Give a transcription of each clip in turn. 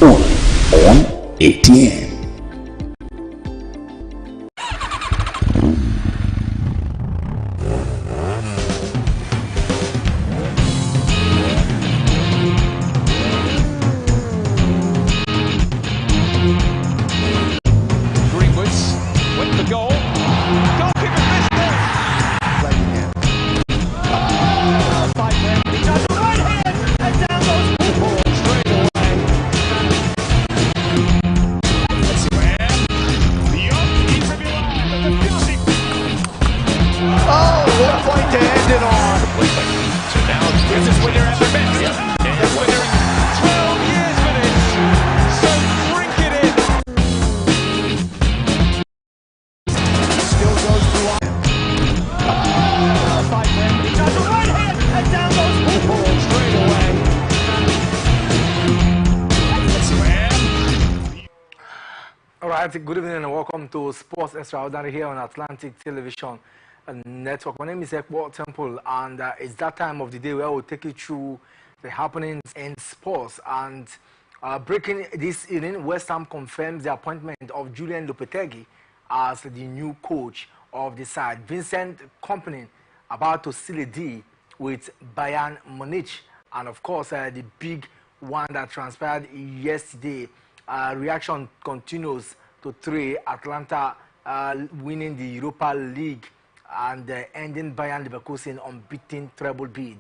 on ATM. Good evening and welcome to Sports Extraordinary here on Atlantic Television Network. My name is Ekbo Temple, and it's that time of the day where we'll take you through the happenings in sports. And breaking this evening, West Ham confirms the appointment of Julian Lopetegui as the new coach of the side. Vincent Kompany about to seal a deal with Bayern Munich, and of course the big one that transpired yesterday. Reaction continues to 3, Atlanta winning the Europa League and ending Bayern Leverkusen unbeaten treble bid.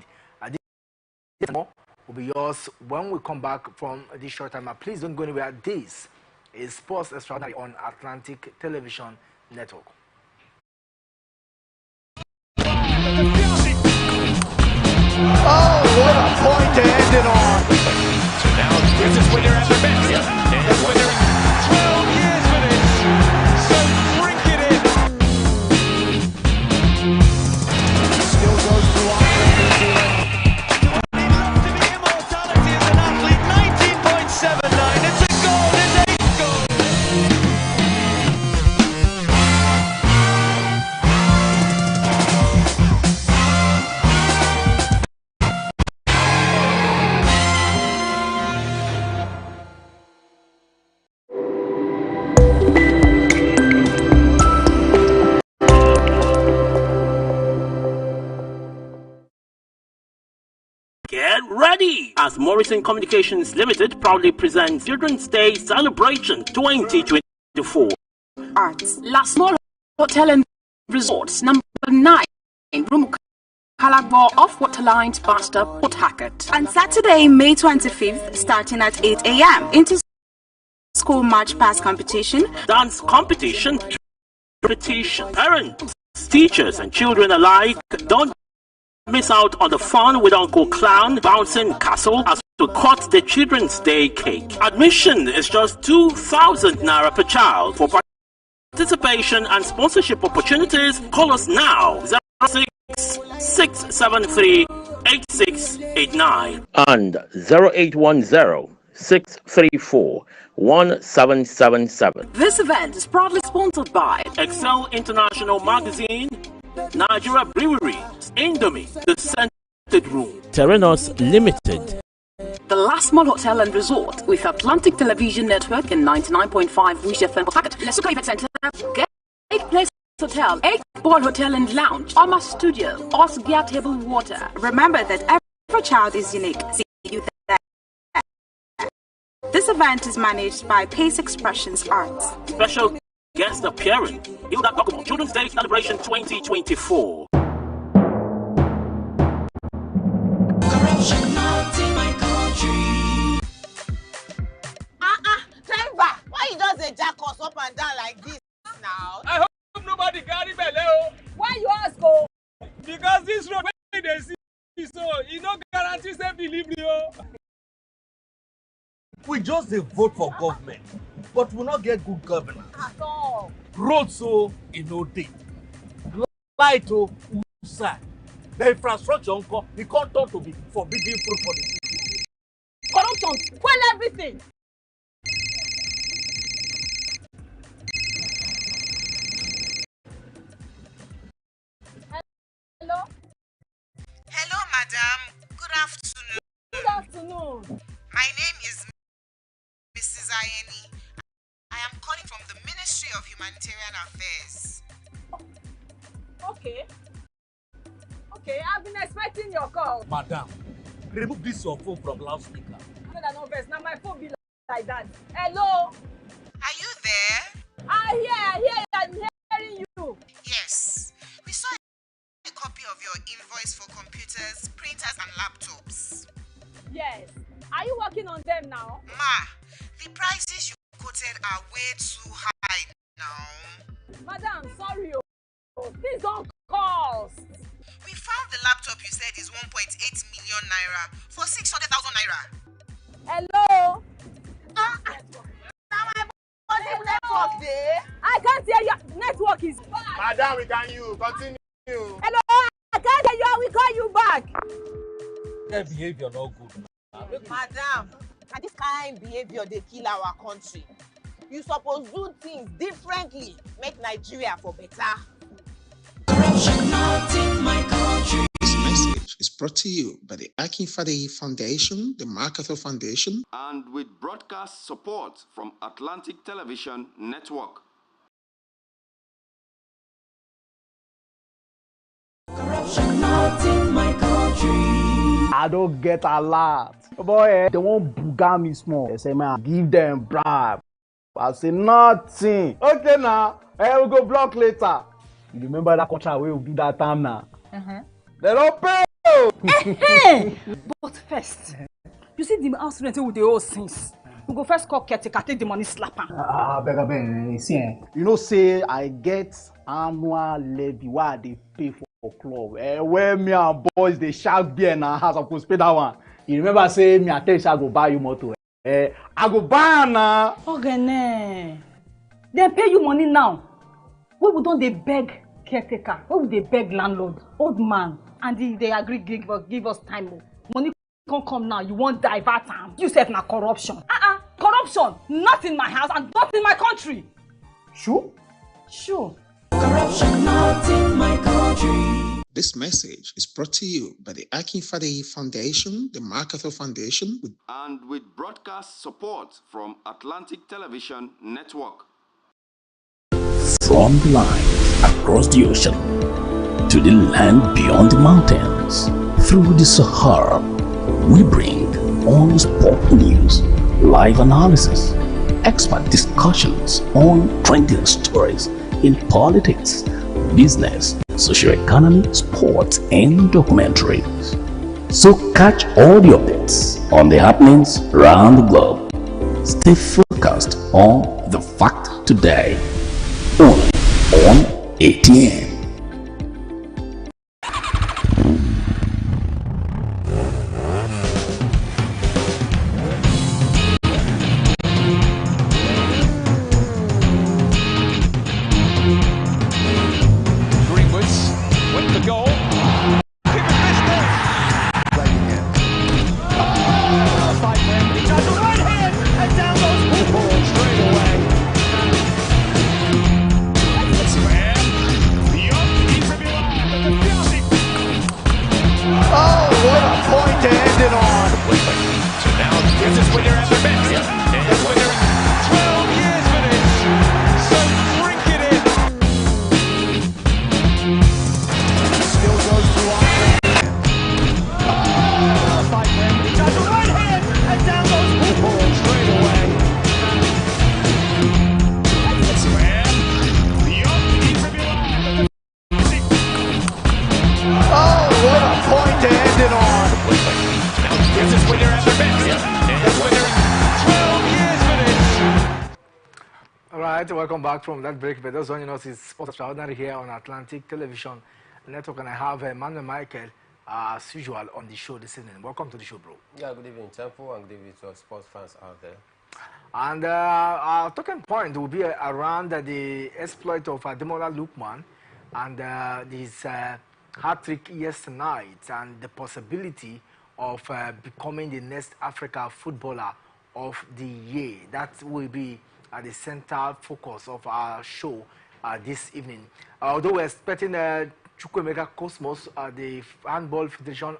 This more will be yours when we come back from this short time. Please don't go anywhere. This is Sports Extraordinary on Atlantic Television Network. Oh, what a point to end it on! So now this is when they're at their best. That's when they're 12 years for this. So drink it in. Still goes to To the immortality as an athlete, 19.79. It's a goal, it's 8 goals. Get ready! As Morrison Communications Limited proudly presents Children's Day Celebration 2024. Arts. Last Mall Hotel and Resorts, number 9, room Calagbo off Waterlines, Basta, Port Hackett. On Saturday, May 25th, starting at 8 a.m. into school march past competition, Dance competition, parents, teachers and children alike, don't miss out on the fun with Uncle Clown bouncing castle as to cut the Children's Day cake. Admission is just 2,000 naira per child. For participation and sponsorship opportunities, call us now 06-673-8689 and 0810-634-1777. This event is proudly sponsored by Excel International Magazine, Nigeria Breweries, Indomie, The Scented Room, Terranos Limited, the Last Mall Hotel and Resort with Atlantic Television Network and 99.5 Wish FM Packet, Lesuka Event Center, Gate Place Hotel, 8 Ball Hotel and Lounge, Oma Studio, Osgia Table Water. Remember that every child is unique. See you there. This event is managed by Pace Expressions Arts. special guest appearing, Hilda Documo, Children's Day Celebration 2024. Corruption not in my country. Driver, why you just dey jack us up and down like this now? I hope nobody carry belle. Why you ask go? Because this road wey dey see so e no guarantee safe delivery o. We just dey vote for government, but we no get good governance. At all. Road so e no dey. Light o side. The infrastructure nko e come turn to be forbidden fruit for the city. Corruption, well everything. Hello? Hello, madam. Good afternoon. Good afternoon. My name is Ayeni. I am calling from the Ministry of Humanitarian Affairs. Okay. Okay, I've been expecting your call. Madam, remove this your phone from loudspeaker. No verse. Now my phone be like that. Hello? Are you there? I hear, I'm hearing you. Yes. We saw a copy of your invoice for computers, printers, and laptops. Yes. Are you working on them now? Ma, the prices you quoted are way too high now. Madam, sorry. Please don't cost. We found the laptop you said is 1.8 million naira for 600,000 naira. Hello? Now my positive network there. I can't hear you. Network is bad. Madam, we can you continue. Hello? I can't hear you. I will call you back. Their behavior not good. Madam, and this kind behavior they kill our country. You suppose do things differently, make Nigeria for better. Corruption not in my country. This message is brought to you by the Akinfade Foundation, the MacArthur Foundation, and with broadcast support from Atlantic Television Network. corruption not in my country. I don't get a lot. Boy, they won't booga me small. They say, man, give them bribe. I say nothing. Okay now, we'll go block later. You remember that contract we will do that time now? They don't pay. But first, you see the house rent with the old things. We go first call caretaker, take the money, slap him. Beg, see, you know, say I get annual levy why they pay for club. Where me and boys they shark beer in our house, I supposed pay that one. You remember say me I tell you I go buy you motor. I go buy now. Okay, they pay you money now. We don't they beg caretaker? Why would they beg landlord, old man, and they agree give us time? Money can't come now. You won't divert time. You said na corruption. Corruption, not in my house and not in my country. Sure. Corruption not in my country. This message is brought to you by the Akinfade Foundation, the MacArthur Foundation, And with broadcast support from Atlantic Television Network. From the line across the ocean to the land beyond the mountains, through the Sahara, we bring on sport news, live analysis, expert discussions on trending stories in politics, business, socio-economy, sports, and documentaries. So catch all the updates on the happenings around the globe. Stay focused on the fact today, only on ATN. Welcome back from that break. But those joining us is Sports Extraordinary here on Atlantic Television Network, and I have Emmanuel Michael, as usual, on the show this evening. Welcome to the show, bro. Yeah, good evening, Temple, and good evening to our sports fans out there. And our talking point will be around the exploit of Ademola Lookman and his hat-trick yesterday night, and the possibility of becoming the next Africa footballer of the year. That will be the center focus of our show this evening. Although we're expecting Chukwemeka Cosmos, the Handball Federation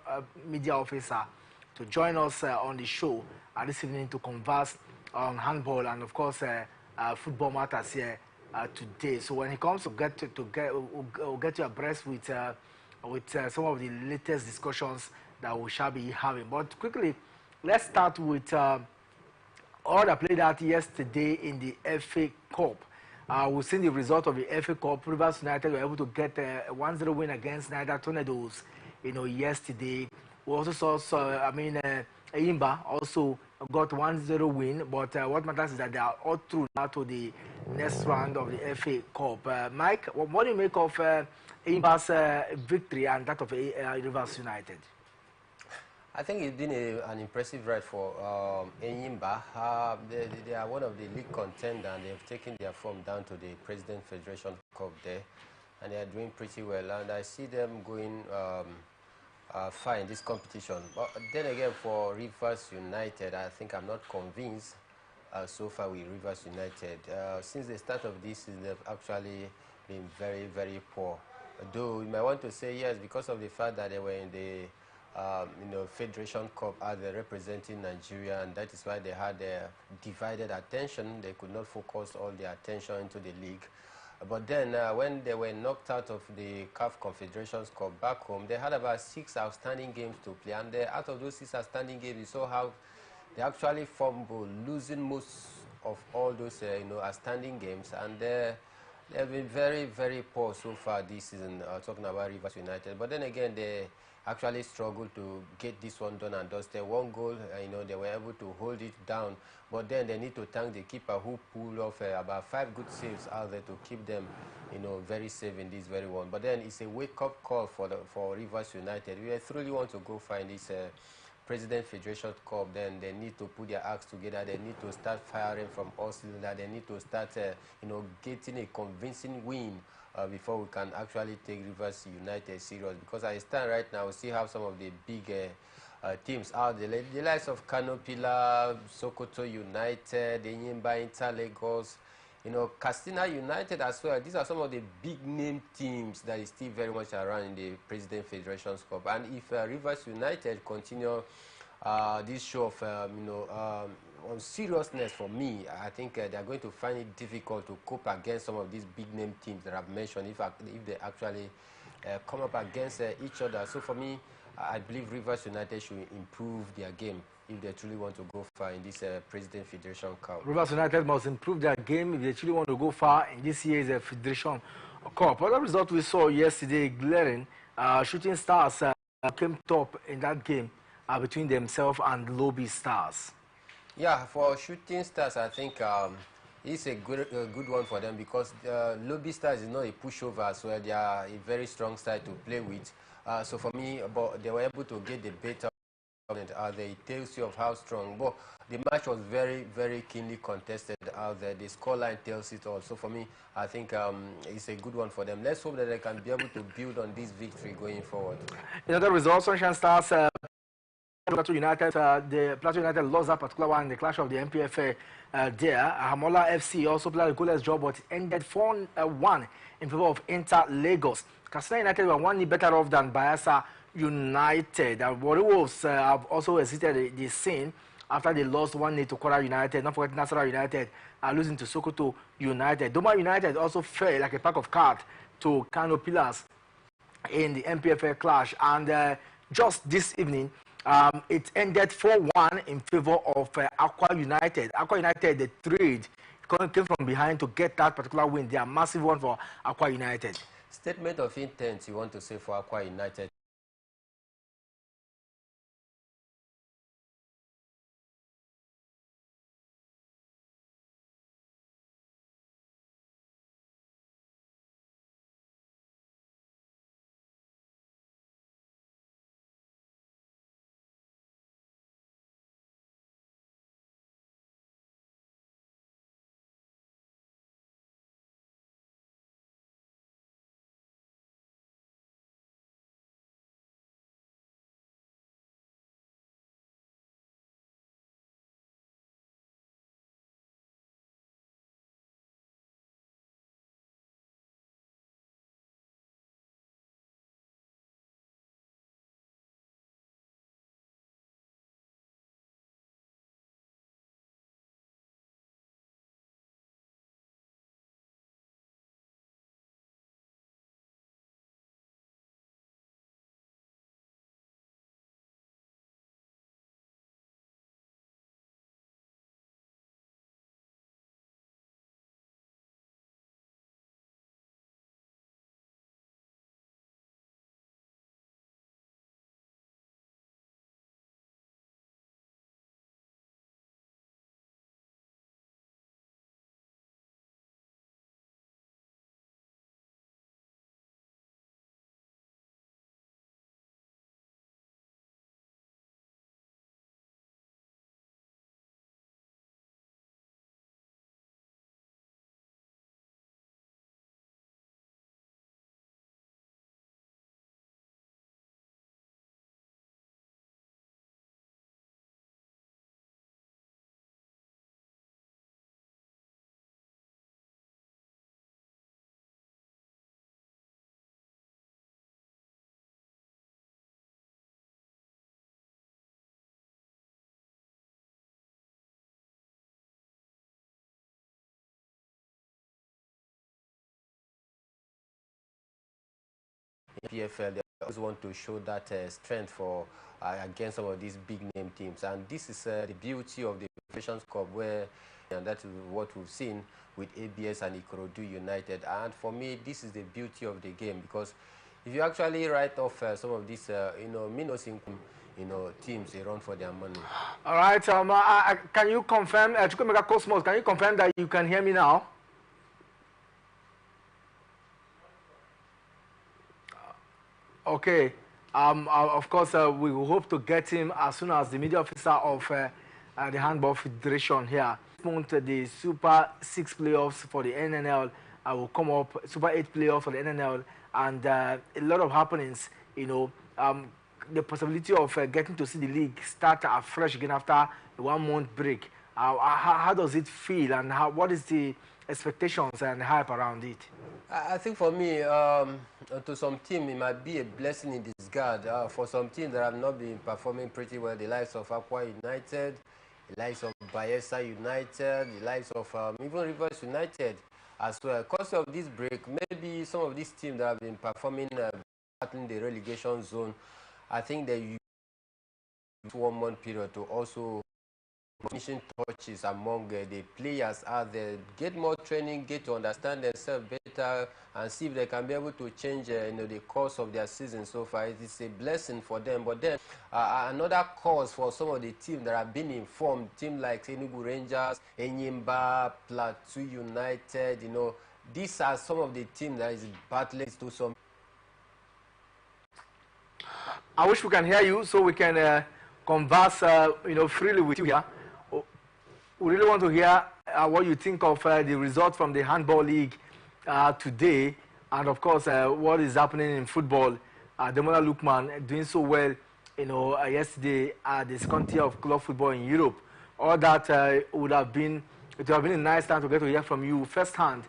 media officer, to join us on the show this evening to converse on handball and of course football matters here today. So when he comes to we'll get you abreast with some of the latest discussions that we shall be having. But quickly, let's start with all that played out yesterday in the FA Cup. We've seen the result of the FA Cup. Rivers United were able to get a 1-0 win against Niger Tornadoes, yesterday. We also saw Eyimba also got 1-0 win, but what matters is that they are all through now to the next round of the FA Cup. Mike, what do you make of Eyimba's victory and that of Rivers United? I think it's been an impressive ride for Enyimba. They are one of the league contenders, and they've taken their form down to the President Federation Cup there, and they are doing pretty well. And I see them going far in this competition. But then again, for Rivers United, I think I'm not convinced so far with Rivers United. Since the start of this season, they've actually been very, very poor. Though you might want to say yes, because of the fact that they were in the Federation Cup as representing Nigeria, and that is why they had divided attention. They could not focus all their attention into the league. But then when they were knocked out of the CAF Confederations Cup back home, they had about 6 outstanding games to play, and out of those 6 outstanding games, you saw how they actually fumbled, losing most of all those outstanding games, and they've been very, very poor so far this season, talking about Rivers United. But then again, they actually struggled to get this one done and dusted. 1 goal, they were able to hold it down. But then they need to thank the keeper who pulled off about 5 good saves out there to keep them, very safe in this very one. But then it's a wake-up call for Rivers United. We truly want to go find this President Federation Cup. Then they need to put their acts together. They need to start firing from all cylinders. They need to start, getting a convincing win before we can actually take Rivers United serious. Because I stand right now, we still have some of the big teams out there, the likes of Canopila, Sokoto United, Enyimba, Inter Lagos, Castina United as well. These are some of the big name teams that is still very much around in the President Federations Cup. And if Rivers United continue this show of on seriousness, for me, I think they are going to find it difficult to cope against some of these big name teams that I've mentioned if they actually come up against each other. So for me, I believe Rivers United should improve their game if they truly want to go far in this President Federation Cup. Rivers United must improve their game if they truly want to go far in this year's Federation Cup. Other result we saw yesterday, glaring, Shooting Stars came top in that game between themselves and Lobby Stars. Yeah, for Shooting Stars, I think it's a good one for them because Lobby Stars is not a pushover as well. They are a very strong side to play with. So for me, but they were able to get the better out there. It tells you of how strong. But the match was very, very keenly contested out there. The scoreline tells it all. So for me, I think it's a good one for them. Let's hope that they can be able to build on this victory going forward. In other results, Sunshine Stars. Plateau United, the Plateau United lost that particular one in the clash of the MPFA there. Hamola FC also played a goalless draw, but it ended 4-1 in favor of Inter Lagos. Casina United were 1 better off than Bayelsa United. Warri Wolves have also exited the scene after they lost 1-0 to Kwara United. Not forgetting Nasarawa United losing to Sokoto United. Doma United also fell like a pack of cards to Kano Pillars in the MPFA clash. And just this evening, it ended 4-1 in favor of Aqua United. Aqua United, the trade came from behind to get that particular win. They are a massive one for Aqua United. Statement of intent you want to say for Aqua United? PFL, they always want to show that strength for against some of these big name teams, and this is the beauty of the Federations Cup, where and that is what we've seen with ABS and Ikorodu United. And for me, this is the beauty of the game, because if you actually write off some of these, minus income, teams, they run for their money. All right, can you confirm, Chukwemeka Cosmos, can you confirm that you can hear me now? Okay. Of course, we will hope to get him as soon as the media officer of the Handball Federation here. The Super 6 playoffs for the NNL will come up, Super 8 playoffs for the NNL, and a lot of happenings, the possibility of getting to see the league start afresh again after a 1 month break. How does it feel, and what is the expectations and hype around it? I think for me, to some team, it might be a blessing in disguise. For some teams that have not been performing pretty well, the likes of Aqua United, the likes of Bayelsa United, the likes of even Rivers United as well. Because of this break, maybe some of these teams that have been performing in the relegation zone, I think they use 1 month period to also finishing touches among the players out there, get more training, get to understand themselves better, and see if they can be able to change the course of their season so far. It is a blessing for them. But then another cause for some of the teams that have been informed, teams like Enugu Rangers, Enyimba, Plateau United, these are some of the teams that is battling to some. I wish we can hear you so we can converse freely with you here. We really want to hear what you think of the result from the Handball League today, and of course what is happening in football. Demola Lukman doing so well, yesterday at the second tier of club football in Europe. All that it would have been a nice time to get to hear from you firsthand.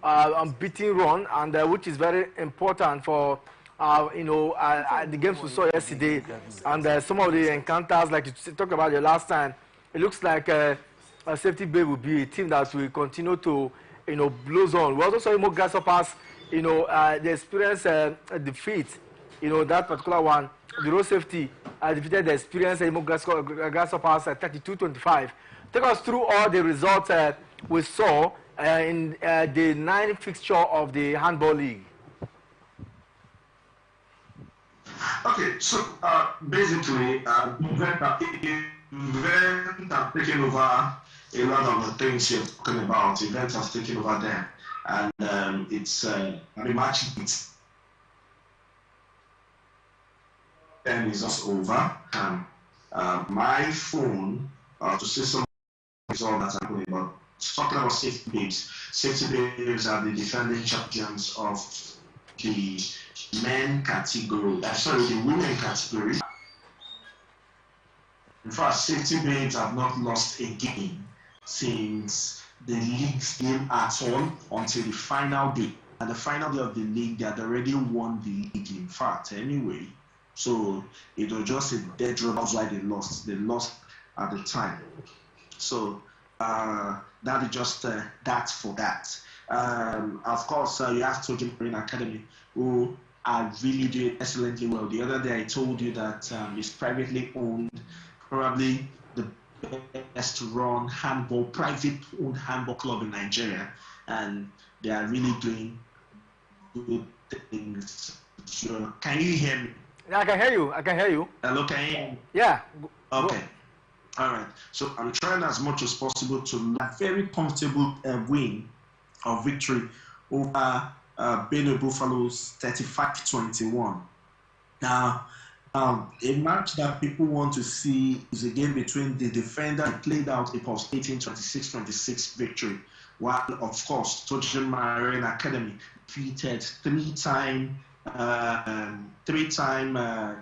Unbeaten run, and which is very important for the games we saw yesterday, and some of the encounters like you talked about the last time. It looks like Safety Bay will be a team that will continue to blows on. We also saw Imo Grasshoppers, they experienced defeat, that particular one. The road safety defeated the experienced Imo Grasshoppers 32-25. Take us through all the results we saw in the 9th fixture of the Handball League. Okay, so basically, event have taken over a lot of the things you're talking about. Events have taken over them, and it's the match is just over. My phone to see some result that's happening, but talking about Safety Babes. Safety Babes are the defending champions of the men category, the women category. In fact, Safety Babes have not lost a game since the league's game at all until the final day. At the final day of the league, they had already won the league, in fact, anyway. So it was just a dead draw. That's why they lost. They lost at the time. So that is just that for that. Of course, you have Tojin Marine Academy, who are really doing excellently well. The other day I told you that it's privately owned, probably the best run private owned handball club in Nigeria, and they are really doing good things. So, can you hear me? Yeah, I can hear you. Hello, can you hear me? Yeah. Okay. All right. So I'm trying as much as possible to a very comfortable win of victory over Benue Buffaloes 35-21. Now, a match that people want to see is a game between the defender that played out a post-18 26-26 victory, while, of course, Tojin Marine Academy defeated three-time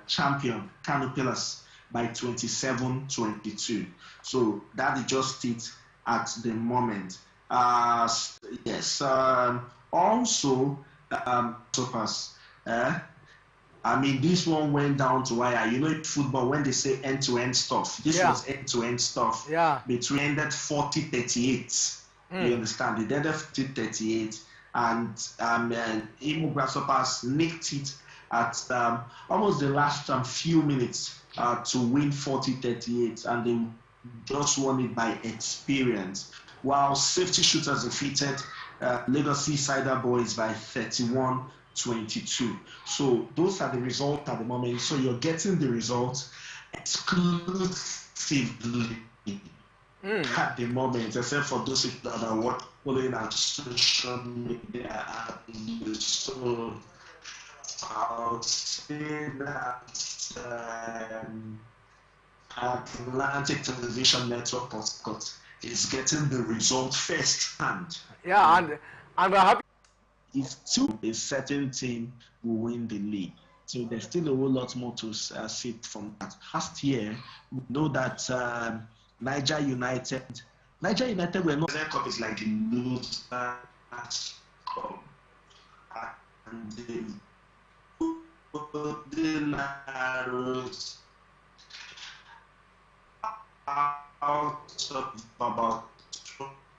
champion Kano Pillars by 27-22. So that is just it at the moment. Yes. Also, Topas. I mean, this one went down to wire. In football, when they say end-to-end stuff, this was end-to-end stuff. Yeah. Between ended 40-38. You understand? It ended 40-38, and Imo Grasshoppers nicked it at almost the last few minutes to win 40-38, and they just won it by experience. While Safety Shooters defeated Lagos Seasider Boys by 31-22. So those are the results at the moment. So you're getting the results exclusively at the moment, except for those that are following our social media. So I'll say that Atlantic Television Network is getting the result first hand. Yeah, and we're happy. If a certain team will win the league. So there's still a whole lot more to see from that. Last year, we know that Niger United were not. The cup is like the losers cup, and they put the Narrows out of about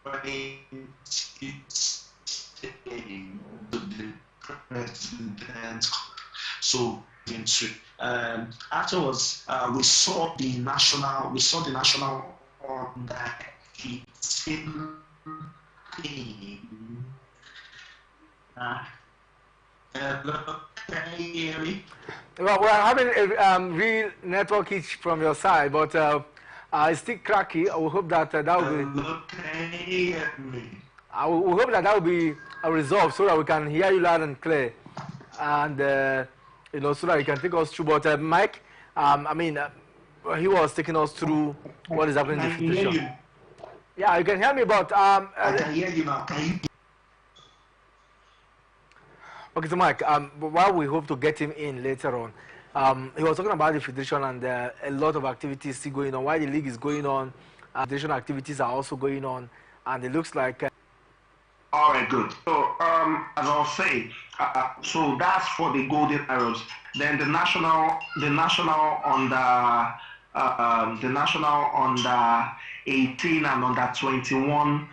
20 teams to the president. So afterwards, we saw the national on that 18 team. Hello, can you hear me? Well, we're having a real network hitch from your side, but it's still cracky. I will hope that that will be. Hello, can you hear me? We hope that will be resolved so that we can hear you loud and clear, and you know, so that you can take us through. But Mike, I mean, he was taking us through what is happening in the Federation. Yeah, you can hear me, but I can hear you now. Can you? Okay, so Mike, while we hope to get him in later on, he was talking about the Federation and a lot of activities still going on. While the league is going on, Federation activities are also going on, and it looks like. All right, good. So, as I'll say, so that's for the Golden Arrows. Then the national under 18 and under 21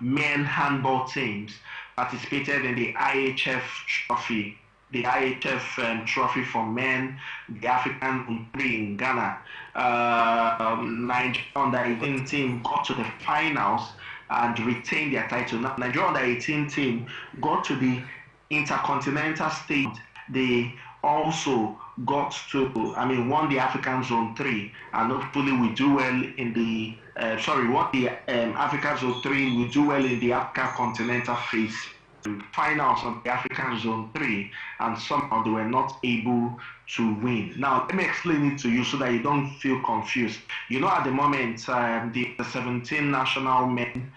men handball teams participated in the IHF trophy. The IHF trophy for men, the African country in Ghana. Nigeria under 18 team got to the finals and retained their title. Now, Nigeria under 18 team got to the intercontinental stage. They also got to, won the African Zone 3, and hopefully we do well in the, won the African Zone 3, we do well in the African Continental phase. Finals of the African Zone 3, and somehow they were not able to win. Now, let me explain it to you so that you don't feel confused. You know, at the moment, the 17 national men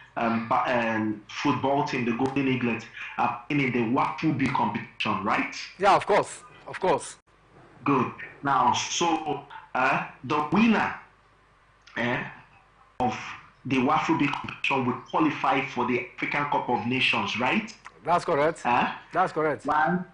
football team, the Golden Eaglet, are in the WAFU competition, right? Yeah, of course, of course. Good. Now, so the winner of the WAFU competition will qualify for the African Cup of Nations, right? That's correct. That's correct. But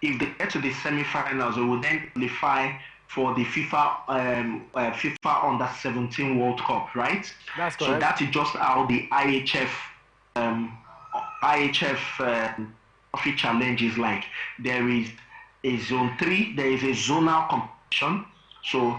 if they get to the semi-finals, they will then qualify for the FIFA Under 17 World Cup, right? That's correct. So that is just how the IHF trophy challenge is like. There is a Zone 3. There is a zonal competition. So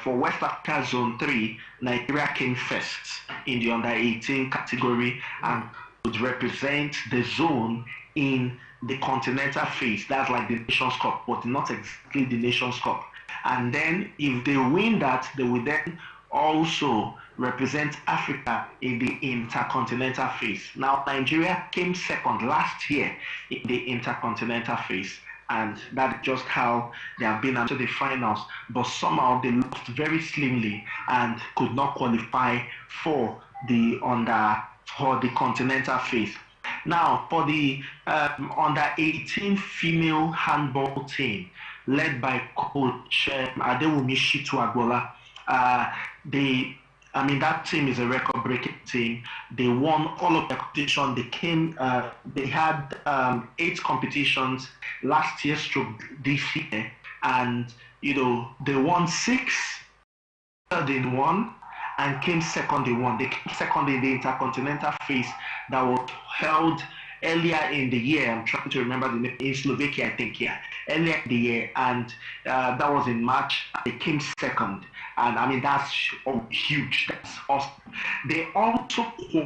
for West Africa Zone 3, Nigeria came first in the under 18 category and would represent the zone in the continental phase. That's like the Nations Cup, but not exactly the Nations Cup. And then if they win that, they will then also represent Africa in the intercontinental phase. Now, Nigeria came second last year in the intercontinental phase, and that's just how they have been into the finals. But somehow they lost very slimly and could not qualify for the continental phase. Now, for the under 18 female handball team, led by Coach Adewumi Shitu-Agbola, that team is a record-breaking team. They won all of their competition. They had 8 competitions last year, this year, and they won 6 in one, and came second. They won. They came second in the intercontinental phase that was held earlier in the year. I'm trying to remember the name, in Slovakia, I think, yeah, earlier in the year, and that was in March. They came second, and I mean that's huge. That's awesome. They also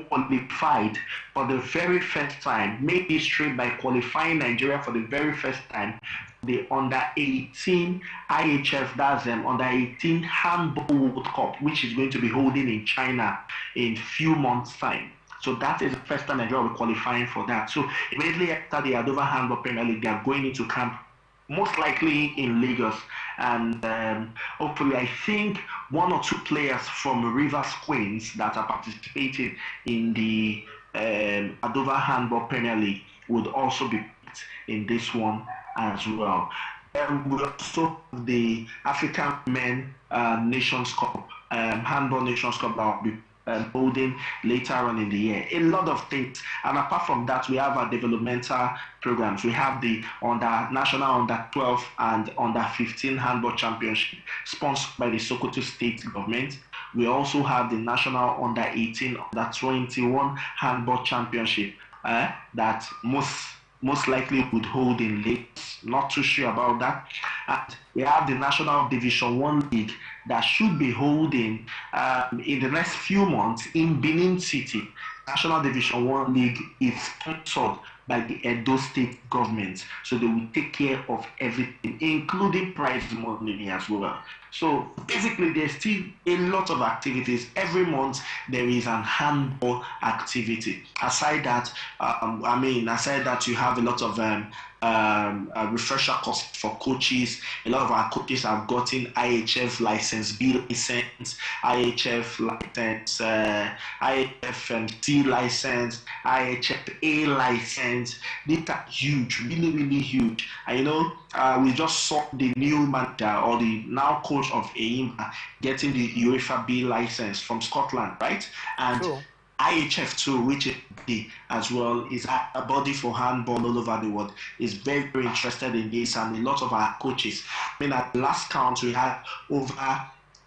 qualified for the very first time, made history by qualifying Nigeria for the very first time, the under 18 IHF, that's under 18 Handball World Cup, which is going to be holding in China in few months' time. So that is the first time Nigeria will be qualifying for that. So immediately after the Adova Handball Premier League, they are going into camp, most likely in Lagos. And hopefully, I think one or two players from Rivers Queens that are participating in the Adova Handball Premier League would also be picked in this one as well. And we also have the African Men Nations Cup, Handball Nations Cup that will be holding later on in the year. A lot of things, and apart from that, we have our developmental programs. We have the national under 12 and under 15 handball championship sponsored by the Sokoto state government. We also have the national under 18, under 21 handball championship that most likely would hold in Lagos. Not too sure about that. And we have the National Division 1 League that should be holding in the next few months in Benin City. National Division 1 League is sponsored by the Edo State government. So they will take care of everything, including prize money as well. So basically, there's still a lot of activities. Every month, there is an handball activity. Aside that, aside that, you have a lot of refresher course for coaches. A lot of our coaches have gotten IHF license, B license, IHF license, IHF C license, IHF A license. These are huge, really, really huge. I know we just saw the new manager or the now coach of Eimba getting the UEFA B license from Scotland, right? And sure. IHF2, which is B as well, is a body for handball all over the world, is very, very interested in this, and a lot of our coaches. I mean, at last count, we had over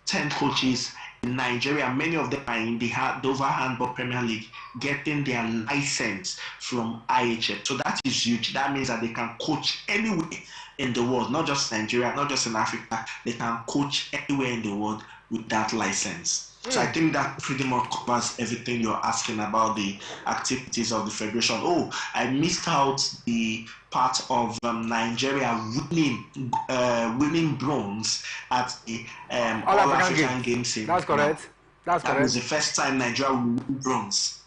10 coaches in Nigeria. Many of them are in the Dover Handball Premier League, getting their license from IHF. So that is huge. That means that they can coach anywhere in the world, not just Nigeria, not just in Africa. They can coach anywhere in the world with that license. So I think that pretty much covers everything you're asking about the activities of the Federation. Oh, I missed out the part of Nigeria winning bronze at the All African Games. That's correct. That was the first time Nigeria will win bronze.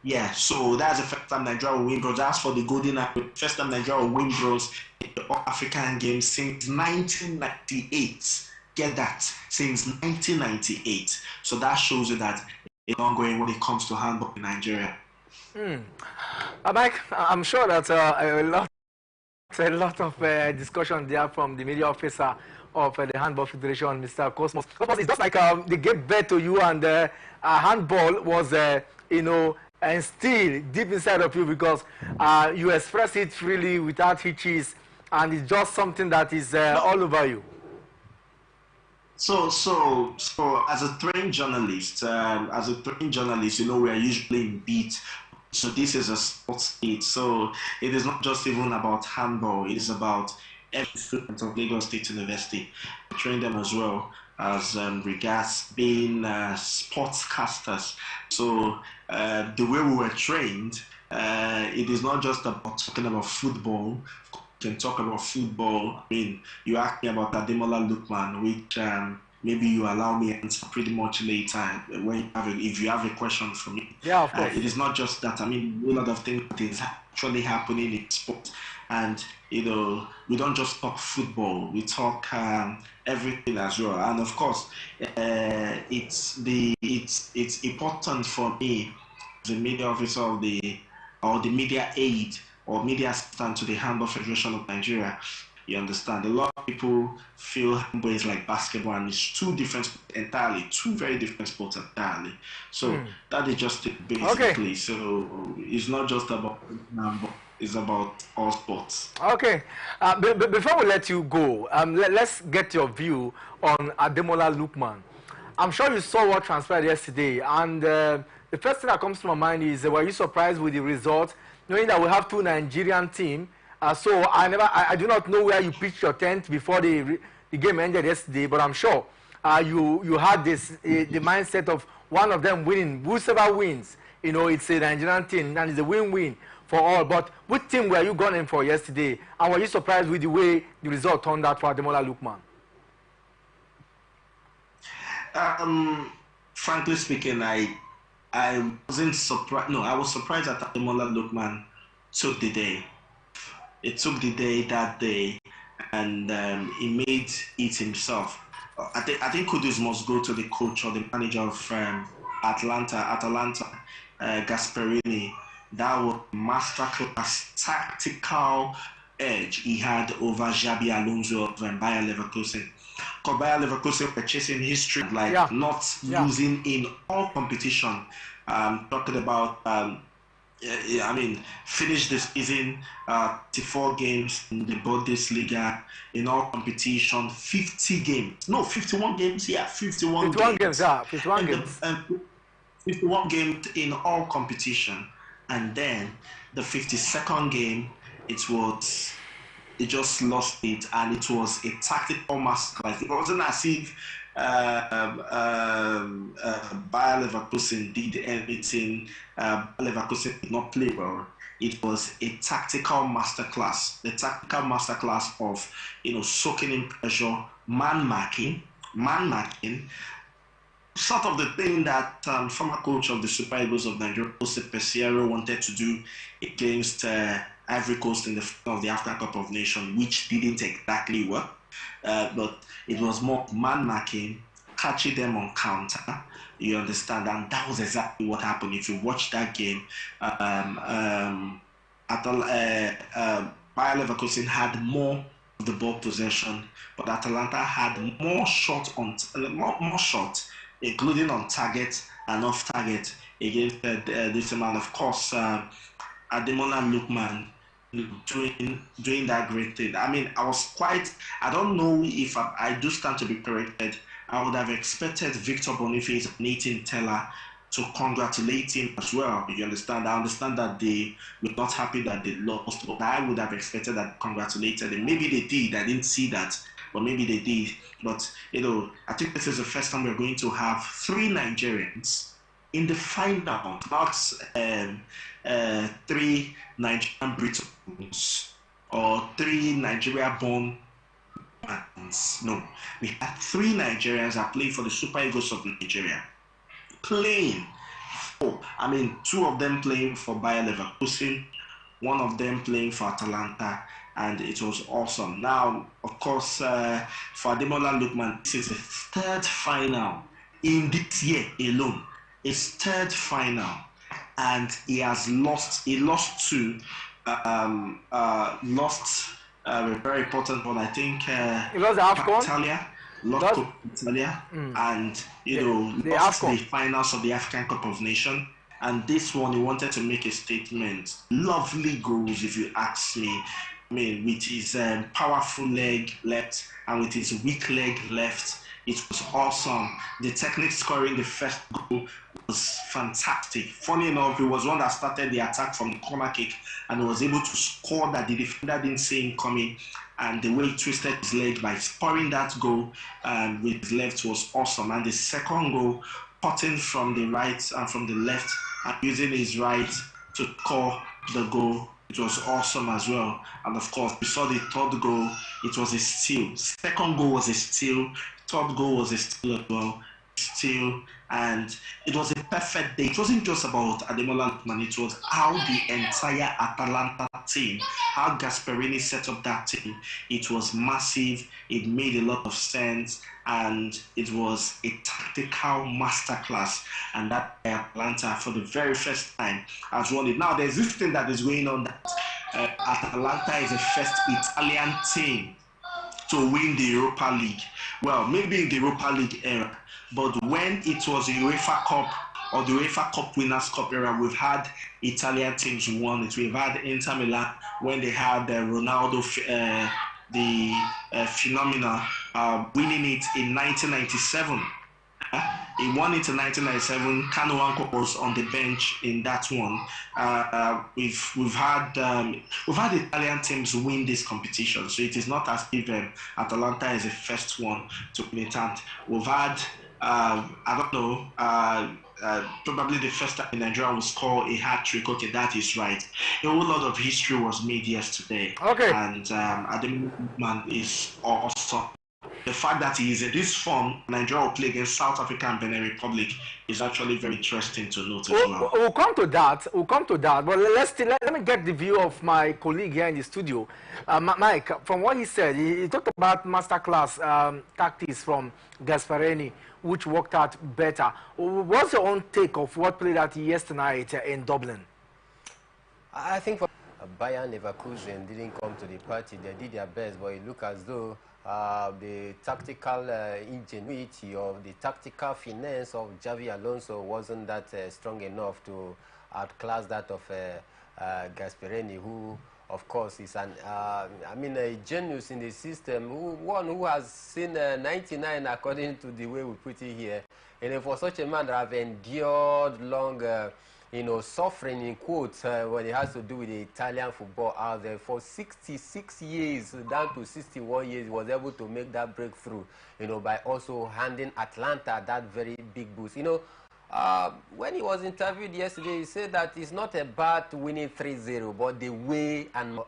Yeah, so that's the first time Nigeria will win bronze. That's for the golden apple. First time Nigeria will win bronze in the All African Games since 1998. Get that, since 1998. So that shows you that it's ongoing when it comes to handball in Nigeria. Mike, I'm sure that a lot of discussion there from the media officer of the Handball Federation, Mr. Cosmos. It's just like they gave birth to you, and handball was, and still deep inside of you, because you express it freely without hitches, and it's just something that is all over you. So as a trained journalist, we are usually in beat. So this is a sports beat. So it is not just even about handball. It is about every student of Lagos State University. We train them as well as regards being sportscasters. So the way we were trained, it is not just about talking about football. Can talk about football. I mean, you asked me about Ademola Lookman, which maybe you allow me to answer pretty much later when if you have a question for me. Yeah, of course. It is not just that. I mean, a lot of things is actually happening in sport, and we don't just talk football. We talk everything as well. And of course, it's important for me, the media officer or the media aide or media assistant to the Handball Federation of Nigeria. You understand? A lot of people feel handball is like basketball, and it's two very different sports entirely. So that is just it basically. Okay. So it's not just about handball, it's about all sports. Okay. Before we let you go, let's get your view on Ademola Lookman. I'm sure you saw what transpired yesterday, and the first thing that comes to my mind is, were you surprised with the result, knowing that we have two Nigerian teams? So I do not know where you pitched your tent before the game ended yesterday, but I'm sure you had the mindset of one of them winning. Whoever wins, it's a Nigerian team and it's a win-win for all. But which team were you gunning for yesterday, and were you surprised with the way the result turned out for Ademola Lookman? Frankly speaking, I wasn't surprised. No, I was surprised that Ademola Lookman took the day. It took the day that day, and he made it himself. I think kudos must go to the coach or the manager of Atalanta, Gasperini. That was masterclass tactical edge he had over Xabi Alonso of Bayer Leverkusen. Because Bayer Leverkusen were chasing history, not losing in all competition. Talking about finished the season 34 games in the Bundesliga in all competition, 51 games, 51 games. 51 games. 51 games in all competition. And then the 52nd game, it just lost it, and it was a tactical masterclass. It wasn't as if Bayer Leverkusen did anything. Leverkusen did not play well. It was a tactical masterclass. The tactical masterclass of soaking in pressure, man marking, sort of the thing that former coach of the Super Eagles of Nigeria, Jose Peseiro, wanted to do against Ivory Coast in the final of the African Cup of Nations, which didn't exactly work. But it was more man marking, catching them on counter. You understand, and that was exactly what happened. If you watch that game, Bayer Leverkusen had more of the ball possession, but Atalanta had more shots, including on target and off target against this man. Of course, Ademola Lookman doing that great thing. I don't know if I do stand to be corrected. I would have expected Victor Boniface and Nathan Teller to congratulate him as well. You understand? I understand that they were not happy that they lost, but I would have expected that congratulated him. Maybe they did. I didn't see that, but maybe they did. But I think this is the first time we're going to have 3 Nigerians in the final, not 3 Nigerian Britons or 3 Nigeria-born fans. No, we had 3 Nigerians that played for the Super Eagles of Nigeria. Playing for, 2 of them playing for Bayer Leverkusen, 1 of them playing for Atalanta, and it was awesome. Now, of course, for Ademola Lookman, this is his 3rd final in this year alone. His 3rd final, and he has lost. He lost to a very important one. I think he lost the AFCON. Italia. Lost Italia, and lost the finals of the African Cup of Nations. And this one, he wanted to make a statement. Lovely goals, if you ask me. With his powerful leg left and with his weak leg left, it was awesome. The technique scoring the first goal was fantastic. Funny enough, he was one that started the attack from the corner kick and was able to score that the defender didn't see him coming. And the way he twisted his leg by scoring that goal with his left was awesome. And the second goal, cutting from the right and from the left and using his right to score the goal, it was awesome as well. And of course, we saw the 3rd goal, it was a steal. Second goal was a steal. 3rd goal was a steal as well. Steal, and it was a perfect day. It wasn't just about Ademola Lookman, it was how the entire Atalanta team, how Gasperini set up that team. It was massive, it made a lot of sense, and it was a tactical masterclass. And that Atalanta, for the very first time, has won it. Now, there's this thing that is going on that Atalanta is the first Italian team to win the Europa League. Well, maybe in the Europa League era, but when it was the UEFA Cup or the UEFA Cup Winners' Cup era, we've had Italian teams won it. We've had Inter Milan when they had Ronaldo, the phenomenal, winning it in 1997. He won it in 1997. Kanu Nwankwo was on the bench in that one. We've had Italian teams win this competition, so it is not as if Atalanta is the first one to win it. And we've had probably the first time Nigeria will score a hat trick. Okay, that is right. A whole lot of history was made yesterday. Okay. And Ademi Man is awesome. The fact that he is in this form, Nigeria will play against South Africa and Benin Republic, is actually very interesting to note as well. We'll come to that. But let me get the view of my colleague here in the studio, Mike. From what he said, he talked about masterclass tactics from Gasparini, which worked out better. What's your own take of what played out yesterday in Dublin? I think for Bayern Leverkusen didn't come to the party. They did their best, but it looked as though the tactical ingenuity or the tactical finesse of Xavi Alonso wasn't that strong enough to outclass that of Gasperini, who, of course, is a genius in the system, one who has seen 99 according to the way we put it here. And for such a man that have endured long suffering in quotes when it has to do with the Italian football out there for 66 years down to 61 years, he was able to make that breakthrough, by also handing Atlanta that very big boost. When he was interviewed yesterday, he said that it's not about winning 3-0, but the way and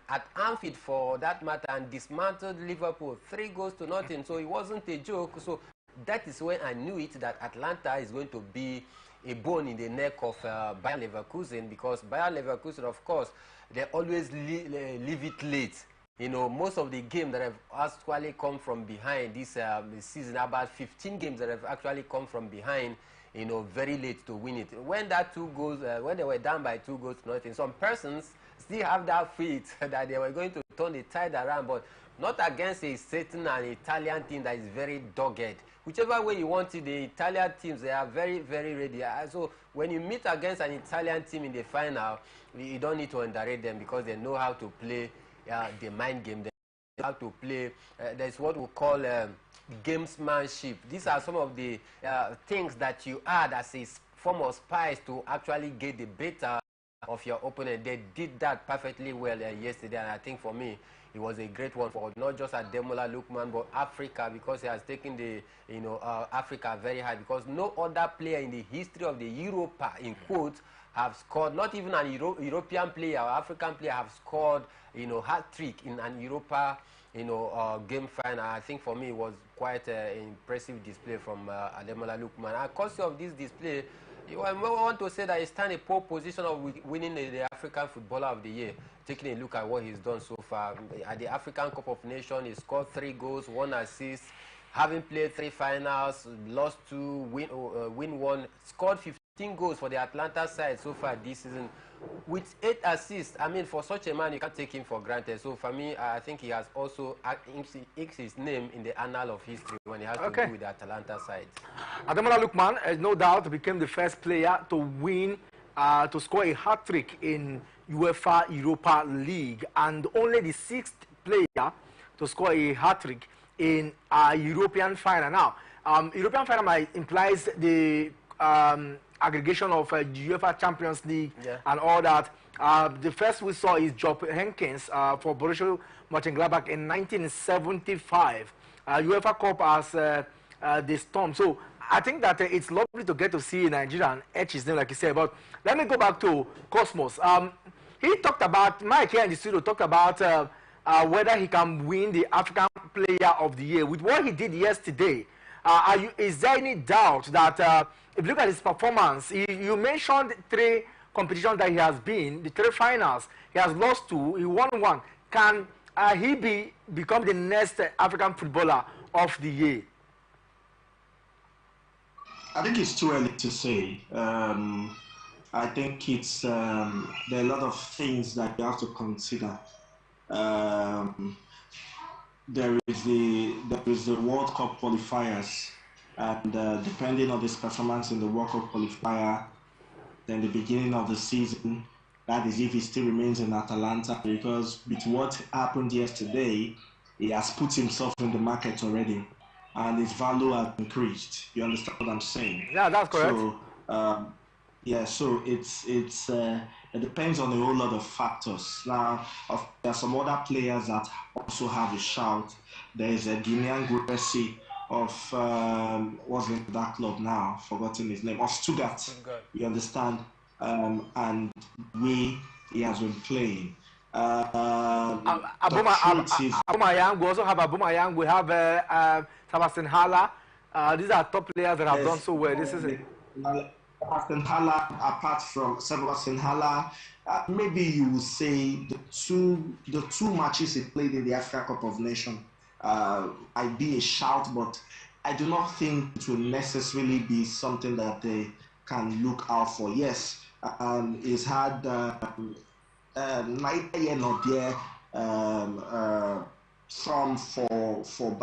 at Anfield for that matter, and dismantled Liverpool 3-0. So it wasn't a joke. So that is when I knew it, that Atlanta is going to be a bone in the neck of Bayer Leverkusen, because Bayer Leverkusen, of course, they always leave it late. Most of the games that have actually come from behind this season, about 15 games that have actually come from behind, very late to win it. When that when they were down by 2-0, some persons still have that faith that they were going to turn the tide around, but not against a certain an Italian team that is very dogged. Whichever way you want it, the Italian teams, they are very, very ready. So when you meet against an Italian team in the final, you don't need to underrate them, because they know how to play the mind game. They know how to play. There's what we call gamesmanship. These are some of the things that you add as a form of spice to actually get the better of your opponent. They did that perfectly well yesterday, and I think for me, it was a great one for not just Ademola Lookman, but Africa, because he has taken the Africa very high, because no other player in the history of the Europa, in quotes, have scored, not even an European player or African player have scored hat-trick in an Europa game final. I think for me it was quite an impressive display from Ademola Lookman. And courtesy of this display, I want to say that he stands in a pole position of winning the African Footballer of the Year. Taking a look at what he's done so far at the African Cup of Nations, he scored 3 goals, 1 assist, having played 3 finals, lost 2, win 1, scored 15 goals for the Atlanta side so far this season, with 8 assists. I mean, for such a man, you can't take him for granted. So for me, I think he has also inked his name in the annal of history when he has to do with the Atalanta side. Ademola Lookman, no doubt, became the first player to win, to score a hat-trick in UEFA Europa League, and only the 6th player to score a hat-trick in a European final. Now, European final implies the aggregation of UEFA Champions League and all that. The first we saw is Jupp Heynckes for Borussia Mönchengladbach in 1975. UEFA Cup as the Storm. So I think that it's lovely to get to see Nigeria and etch his name, like you said. But let me go back to Cosmos. He talked about, Mike here in the studio talked about whether he can win the African Player of the Year. With what he did yesterday, is there any doubt that if you look at his performance, you mentioned 3 competitions that he has been, the 3 finals, he has lost 2, he won 1. Can he become the next African Footballer of the Year? I think it's too early to say. I think it's there are a lot of things that you have to consider. There is the World Cup qualifiers, and depending on this performance in the World Cup qualifier, then the beginning of the season, that is if he still remains in Atalanta, because with what happened yesterday, he has put himself in the market already. and its value has increased. You understand what I'm saying? Yeah, that's correct. So, yeah, so it depends on a whole lot of factors. Now, there are some other players that also have a shout. There is a Guinean Gracie of what's in that club now? Forgotten his name. Of Stuttgart. You understand? And way he has been playing. Abumayang, we also have Abumayang. We have Sebastian Haller. These are top players that have done so well this season. Sebastian Haller, apart from Sebastian Haller, maybe you would say the two matches he played in the Africa Cup of Nations might be a shout, but I do not think it will necessarily be something that they can look out for. Yes, he's had neither here nor there from for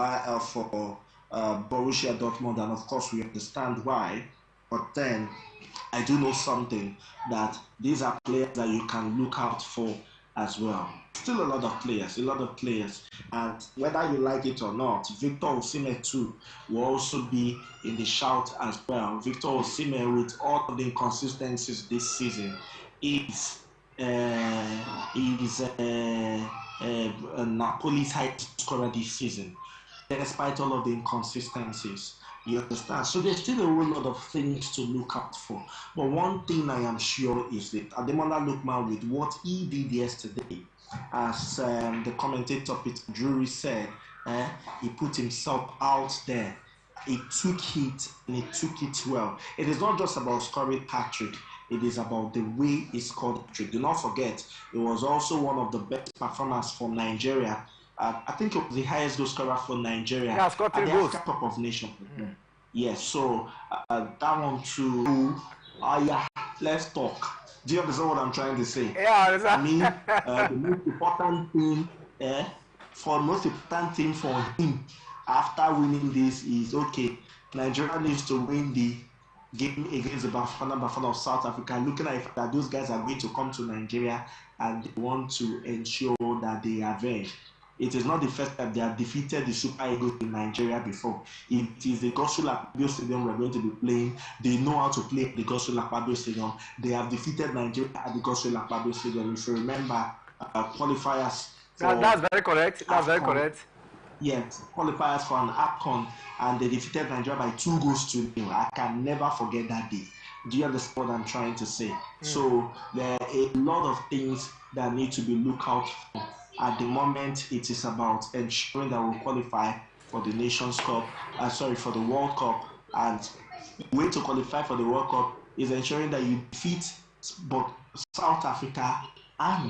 Borussia Dortmund, and of course we understand why. But then I do know something, that these are players that you can look out for as well. Still a lot of players, and whether you like it or not, Victor Osimhen too will also be in the shout as well. Victor Osimhen, with all of the inconsistencies this season, is Napoli's highest scorer this season, despite all of the inconsistencies. You understand? So there's still a whole lot of things to look out for. But one thing I am sure is that Ademola Lookman, with what he did yesterday, as the commentator Peter Drury said, he put himself out there. He took it, and he took it well. It is not just about scoring hat-trick. It is about the way he scored the trick. Do not forget, it was also one of the best performers for Nigeria. I think it was the highest goal scorer for Nigeria at the Africa Cup of Nations. Yes, so that one too. Yeah, let's talk. Do you understand what I'm trying to say? Yeah, I mean, the most important thing for him after winning this is, okay, Nigeria needs to win the game against the Bafana of South Africa, looking at it that those guys are going to come to Nigeria and they want to ensure that they avenge. It is not the first time they have defeated the Super Eagles in Nigeria before. It is the Godswill Akpabio Stadium we're going to be playing. They know how to play at the Godswill Akpabio Stadium. They have defeated Nigeria at the Godswill Akpabio Stadium. If you remember, qualifiers. That's very correct. That's very correct. Yes, qualifiers for an AFCON, and they defeated Nigeria by 2-0. I can never forget that day. Do you understand what I'm trying to say? So there are a lot of things that need to be looked out for. At the moment, it is about ensuring that we qualify for the Nations Cup, for the World Cup. And the way to qualify for the World Cup is ensuring that you defeat both South Africa and